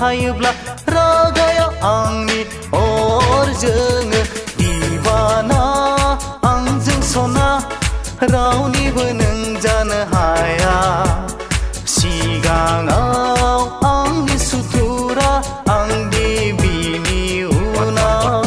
थायोब्ला रागाया आंनि अर जोङो दीवाना आंजों सना रावनिबो नों जानो हाया सिगाङाव आंनि सुथुरा आंदि बिनि उनाव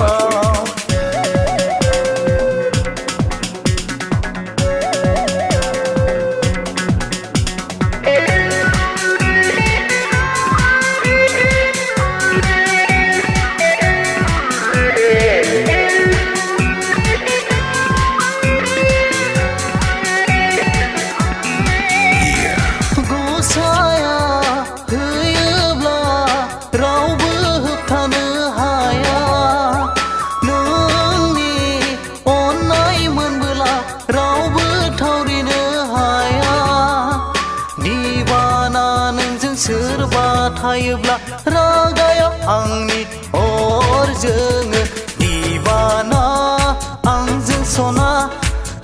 सोरबा थायोब्ला रागाया आंनि अर जोङो दीवाना आंजों सना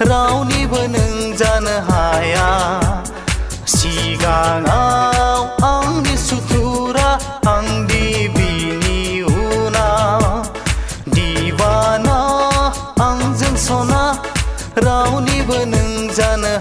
रावनिबो नों जानो हाया सिगाङाव आंनि सुथुरा आंदि बिनि उनाव दीवाना आंजों सना रावनिबो नों जानो